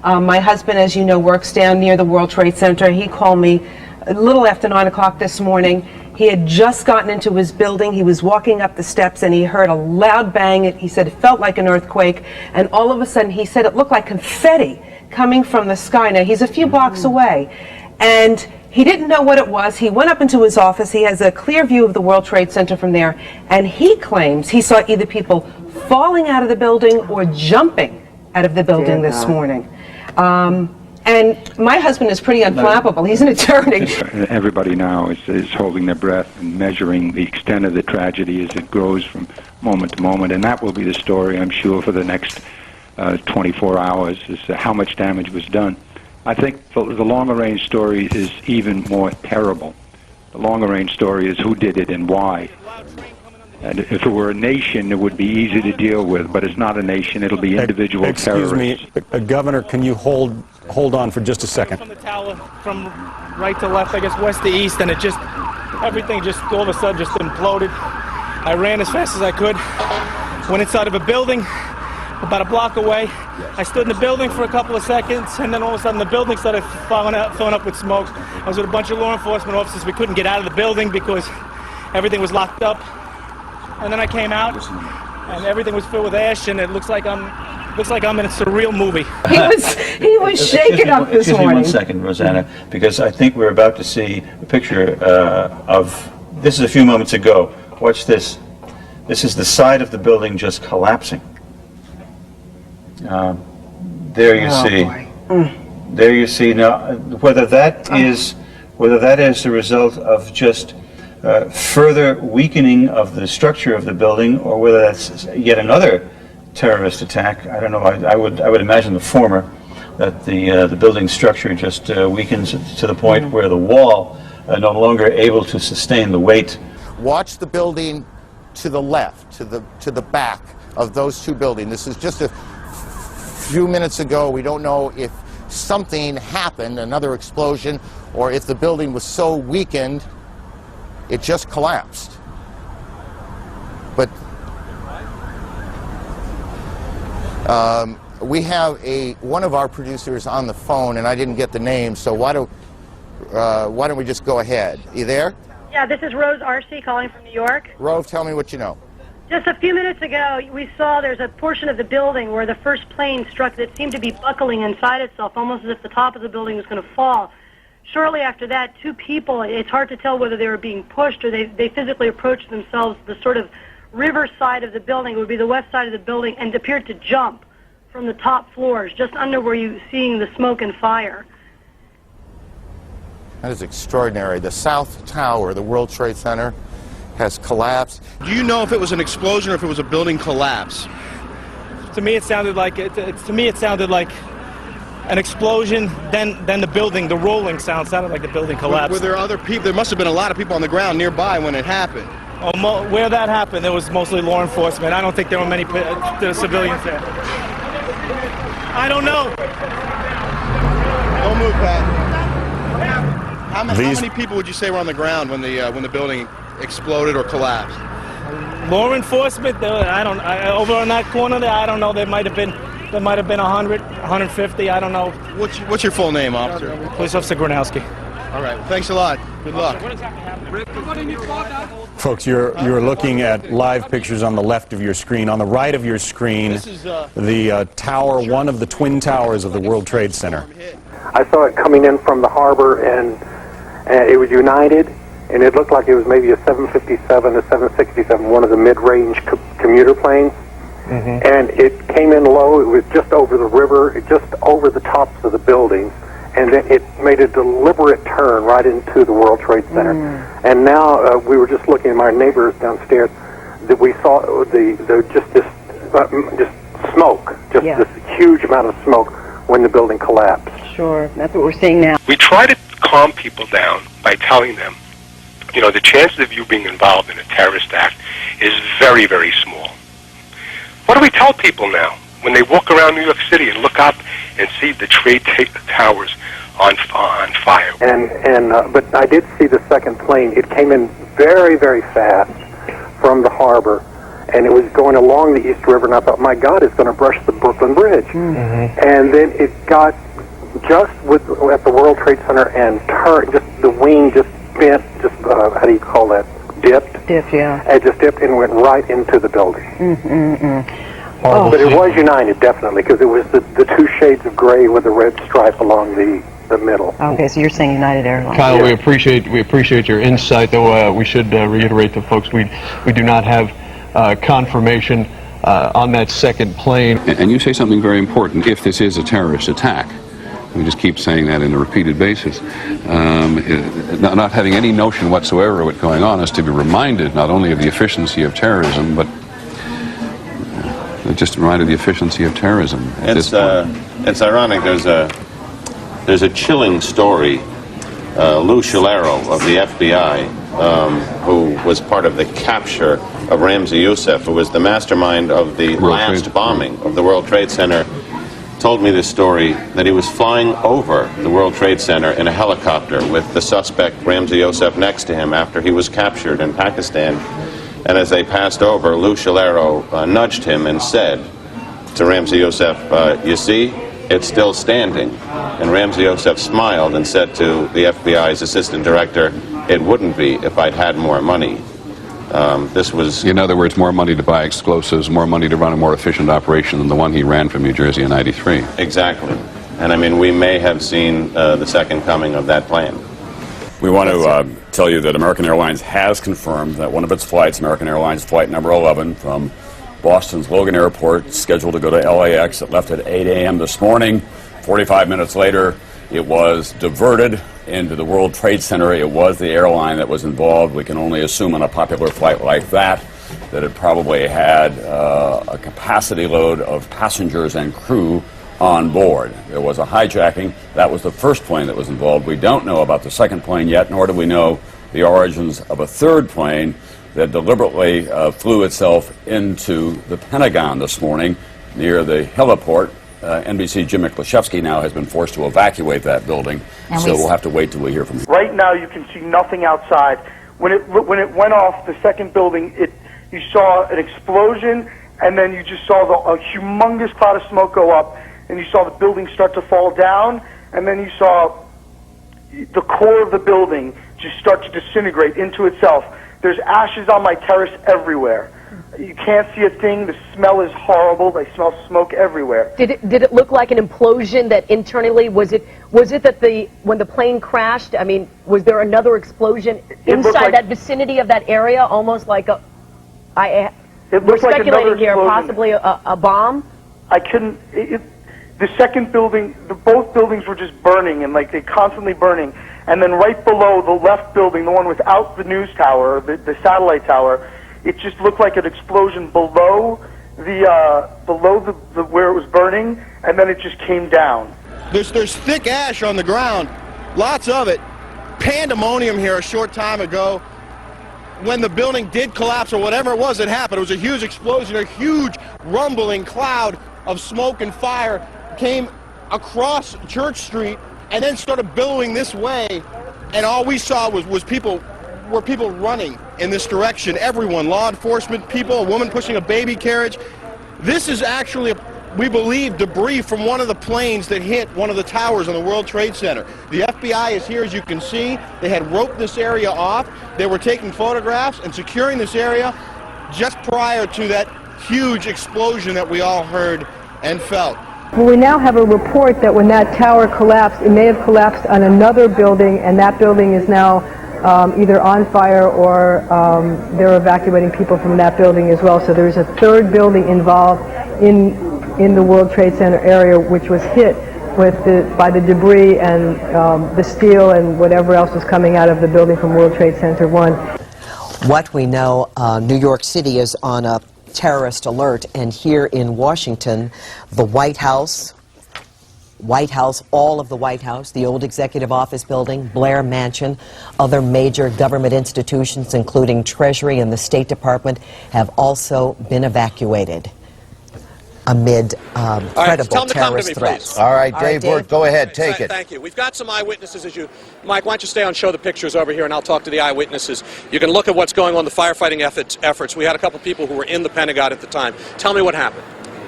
My husband, as you know, works down near the World Trade Center. He called me a little after 9 o'clock this morning. He had just gotten into his building. He was walking up the steps and he heard a loud bang. He said it felt like an earthquake. And all of a sudden, he said it looked like confetti coming from the sky. Now, he's a few blocks away. And he didn't know what it was. He went up into his office. He has a clear view of the World Trade Center from there. And he claims he saw either people falling out of the building or jumping out of the building this morning. And my husband is pretty unflappable. He's an attorney. Everybody now is holding their breath and measuring the extent of the tragedy as it grows from moment to moment. And that will be the story, I'm sure, for the next 24 hours, is how much damage was done. I think the longer-range story is even more terrible. The longer-range story is who did it and why. And if it were a nation, it would be easy to deal with, but it's not a nation. It'll be individual terrorists. Excuse me, Governor, can you hold on for just a second? From the tower, from right to left, I guess west to east, and everything just all of a sudden just imploded. I ran as fast as I could, went inside of a building about a block away. I stood in the building for a couple of seconds, and then all of a sudden the building started filling up with smoke. I was with a bunch of law enforcement officers. We couldn't get out of the building because everything was locked up. And then I came out, and everything was filled with ash, and it looks like I'm in a surreal movie. He was shaken up this morning. Excuse me 1 second, Rosanna, because I think we're about to see a picture of, this is a few moments ago. Watch this. This is the side of the building just collapsing. There you see. There you see. Now, whether that is the result of just further weakening of the structure of the building, or whether that's yet another terrorist attack, I don't know. I would imagine the former, that the building structure just weakens to the point where the wall no longer able to sustain the weight. Watch the building to the left, to the back of those two buildings. This is just a few minutes ago. We don't know if something happened, another explosion, or if the building was so weakened it just collapsed. But we have one of our producers on the phone, and I didn't get the name, so why don't we just go ahead? Are you there? Yeah, this is Rose Arcee calling from New York. Rose, tell me what you know. Just a few minutes ago, we saw there's a portion of the building where the first plane struck that seemed to be buckling inside itself, almost as if the top of the building was going to fall. Shortly after that, two people, it's hard to tell whether they were being pushed or they physically approached themselves. The sort of river side of the building would be the west side of the building, and appeared to jump from the top floors, just under where you're seeing the smoke and fire. That is extraordinary. The South Tower, the World Trade Center, has collapsed. Do you know if it was an explosion or if it was a building collapse? To me, it sounded like an explosion, then the building, the rolling sound sounded like the building collapsed. Were there other people? There must have been a lot of people on the ground nearby when it happened. Where that happened, there was mostly law enforcement. I don't think there were many civilians there. I don't know. Don't move, Pat. How many people would you say were on the ground when the building exploded or collapsed? Law enforcement, over on that corner there, I don't know. There might have been 100, 150. I don't know. What's your full name, officer? Police Officer Gronowski. All right. Thanks a lot. Good luck. Folks, you're looking at live pictures on the left of your screen. On the right of your screen, the tower, one of the twin towers of the World Trade Center. I saw it coming in from the harbor, and it was United, and it looked like it was maybe a 757, a 767, one of the mid-range commuter planes. Mm-hmm. And it came in low. It was just over the river, just over the tops of the buildings, and then it made a deliberate turn right into the World Trade Center. And now we were just looking at my neighbors downstairs. That we saw just smoke, this huge amount of smoke when the building collapsed. Sure, that's what we're seeing now. We try to calm people down by telling them, the chances of you being involved in a terrorist act is very, very small. What do we tell people now when they walk around New York City and look up and see the trade towers on fire? But I did see the second plane. It came in very, very fast from the harbor, and it was going along the East River, and I thought, my God, it's going to brush the Brooklyn Bridge. And then it got just at the World Trade Center and turned, just the wing just bent, just, how do you call that, dipped? Dipped, yeah. It just dipped and went right into the building. Oh. But it was United, definitely, because it was the two shades of gray with a red stripe along the middle. Okay, so you're saying United Airlines. Kyle, we appreciate your insight, though we should reiterate to folks we do not have confirmation on that second plane. And you say something very important, if this is a terrorist attack. We just keep saying that on a repeated basis. Not having any notion whatsoever of what's going on is to be reminded not only of the efficiency of terrorism, but just reminded of the efficiency of terrorism. It's ironic. There's a chilling story. Lou Sholaro of the FBI, who was part of the capture of Ramzi Youssef, who was the mastermind of the last bombing of the World Trade Center, told me this story, that he was flying over the World Trade Center in a helicopter with the suspect Ramzi Youssef next to him after he was captured in Pakistan. And as they passed over, Lou Sholaro nudged him and said to Ramzi Youssef, you see, it's still standing. And Ramzi Youssef smiled and said to the FBI's assistant director, it wouldn't be if I'd had more money. This was... In other words, more money to buy explosives, more money to run a more efficient operation than the one he ran from New Jersey in '93. Exactly. And I mean, we may have seen the second coming of that plan. We want to tell you that American Airlines has confirmed that one of its flights, American Airlines Flight number 11 from Boston's Logan Airport, scheduled to go to LAX, it left at 8 a.m. this morning. 45 minutes later, it was diverted into the World Trade Center. It was the airline that was involved. We can only assume on a popular flight like that it probably had a capacity load of passengers and crew on board. There was a hijacking. That was the first plane that was involved. We don't know about the second plane yet, nor do we know the origins of a third plane that deliberately flew itself into the Pentagon this morning near the heliport. NBC's Jim Miklaszewski now has been forced to evacuate that building, so we'll have to wait till we hear from him. Right now you can see nothing outside. When it went off the second building, you saw an explosion, and then you just saw a humongous cloud of smoke go up, and you saw the building start to fall down, and then you saw the core of the building just start to disintegrate into itself. There's ashes on my terrace everywhere. You can't see a thing. The smell is horrible. I smell smoke everywhere. Did it look like an implosion that internally, was it that when the plane crashed, I mean, was there another explosion inside that vicinity of that area, almost like we're speculating here, possibly a bomb? I couldn't, the second building, both buildings were just burning, and like they constantly burning. And then right below the left building, the one without the news tower, the satellite tower, it just looked like an explosion below the where it was burning, and then it just came down. There's thick ash on the ground, lots of it. Pandemonium here a short time ago. When the building did collapse, or whatever it was that happened, it was a huge explosion, a huge rumbling cloud of smoke and fire came across Church Street and then started billowing this way, and all we saw was people running in this direction. Everyone, law enforcement, people, a woman pushing a baby carriage. This is actually, we believe, debris from one of the planes that hit one of the towers on the World Trade Center. The FBI is here, as you can see. They had roped this area off. They were taking photographs and securing this area just prior to that huge explosion that we all heard and felt. Well, we now have a report that when that tower collapsed, it may have collapsed on another building, and that building is now either on fire or they're evacuating people from that building as well. So there's a third building involved in the World Trade Center area, which was hit by the debris and the steel and whatever else was coming out of the building from World Trade Center 1. What we know, New York City is on a terrorist alert, and here in Washington, the White House, all of the White House, the old Executive Office Building, Blair Mansion, other major government institutions, including Treasury and the State Department, have also been evacuated. amid All right, credible tell them to come to terrorist me, threats. please. All right, Dave Burt, go ahead, take it. Thank you. We've got some eyewitnesses as you... Mike, why don't you stay on, show the pictures over here, and I'll talk to the eyewitnesses. You can look at what's going on, the firefighting efforts. We had a couple people who were in the Pentagon at the time. Tell me what happened.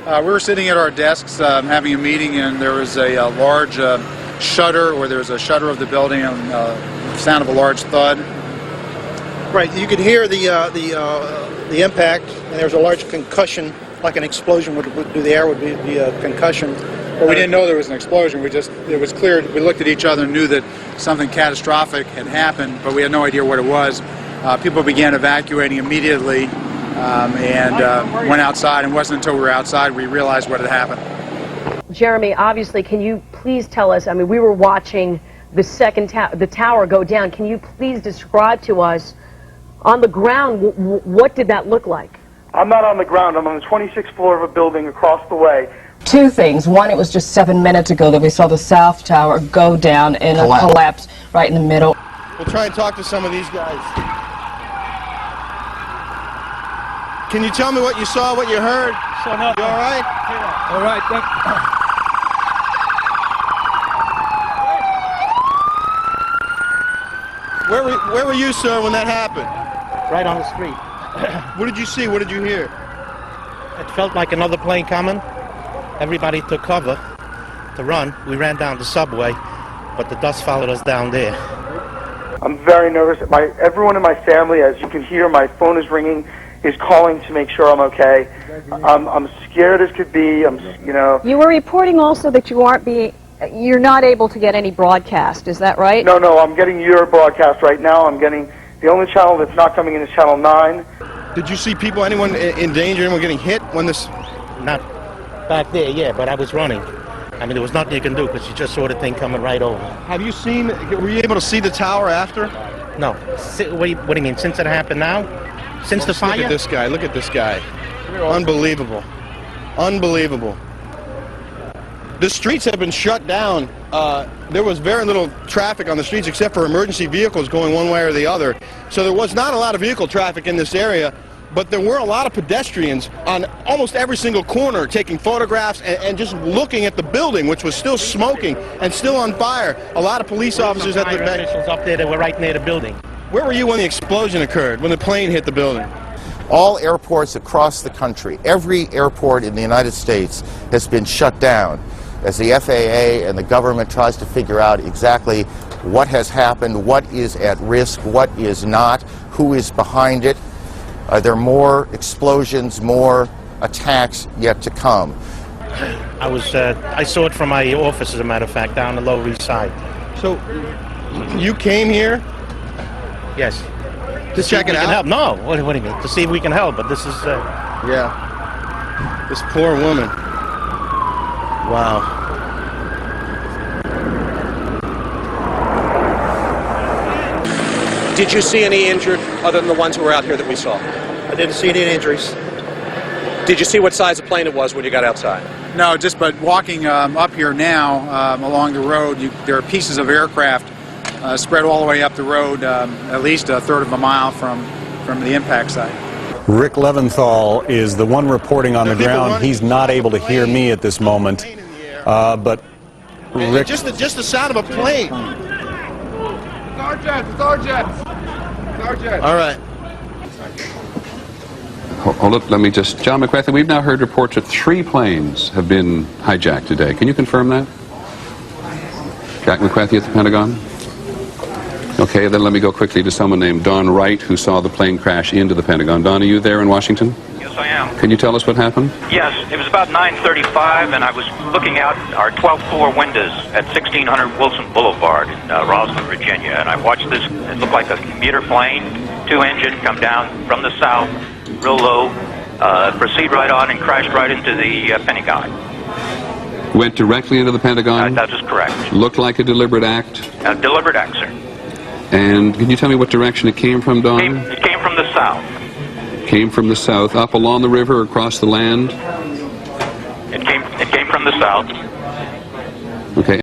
We were sitting at our desks having a meeting, and there was a large shutter, or there was a shutter of the building, and the sound of a large thud. Right, you could hear the impact, and there was a large concussion, like an explosion would do. The air would be a concussion. Well, we didn't know there was an explosion. It was clear. We looked at each other and knew that something catastrophic had happened, but we had no idea what it was. People began evacuating immediately and went outside. And it wasn't until we were outside we realized what had happened. Jeremy, obviously, can you please tell us, I mean, we were watching the tower go down. Can you please describe to us, on the ground, what did that look like? I'm not on the ground. I'm on the 26th floor of a building across the way. Two things. One, it was just 7 minutes ago that we saw the South Tower go down in a collapse right in the middle. We'll try and talk to some of these guys. Can you tell me what you saw, what you heard? You all right? All right. Where were you, sir, when that happened? Right on the street. What did you see? What did you hear? It felt like another plane coming. Everybody took cover to run. We ran down the subway, but the dust followed us down there. I'm very nervous. Everyone in my family, as you can hear, my phone is ringing, is calling to make sure I'm okay. I'm scared as could be. You were reporting also that you're not able to get any broadcast. Is that right? No, I'm getting your broadcast right now. I'm getting the only channel that's not coming in is Channel 9. Did you see people, anyone in danger, anyone getting hit when this... Not back there, yeah, but I was running. I mean, there was nothing you can do because you just saw the thing coming right over. Have you seen, were you able to see the tower after? No. What do you mean, since it happened now? Since the fire? Look at this guy. Unbelievable. Unbelievable. The streets have been shut down. There was very little traffic on the streets except for emergency vehicles going one way or the other. So there was not a lot of vehicle traffic in this area, but there were a lot of pedestrians on almost every single corner taking photographs and just looking at the building, which was still smoking and still on fire. A lot of police officers at the back. Officials up there that were right near the building. Where were you when the explosion occurred, when the plane hit the building? All airports across the country, every airport in the United States has been shut down as the FAA and the government tries to figure out exactly what has happened, what is at risk, what is not, who is behind it. Are there more explosions, more attacks yet to come? I saw it from my office, as a matter of fact, down the Lower East Side. So, you came here? Yes. To check it out? Help. No, what do you mean? To see if we can help, but this is... Yeah. This poor woman. Wow. Did you see any injured other than the ones who were out here that we saw? I didn't see any injuries. Did you see what size of plane it was when you got outside? No, but walking up here now along the road, there are pieces of aircraft spread all the way up the road, at least a third of a mile from the impact site. Rick Leventhal is the one reporting on the ground. He's not able to hear me at this moment, but Rick... Just the sound of a plane. It's our jets. It's our jets. It's our jets. All right. Hold up, let me just... John McCarthy, we've now heard reports that 3 planes have been hijacked today. Can you confirm that? Jack McCarthy at the Pentagon? Okay, then let me go quickly to someone named Don Wright, who saw the plane crash into the Pentagon. Don, are you there in Washington? Yes, I am. Can you tell us what happened? Yes, it was about 9:35, and I was looking out our 12th floor windows at 1600 Wilson Boulevard in Roswell, Virginia, and I watched this. It looked like a commuter plane, 2-engine, come down from the south, real low, proceed right on and crashed right into the Pentagon. Went directly into the Pentagon? That is correct. Looked like a deliberate act? A deliberate act, sir. And can you tell me what direction it came from, Don? It came from the south. Came from the south, up along the river, across the land? It came from the south. Okay.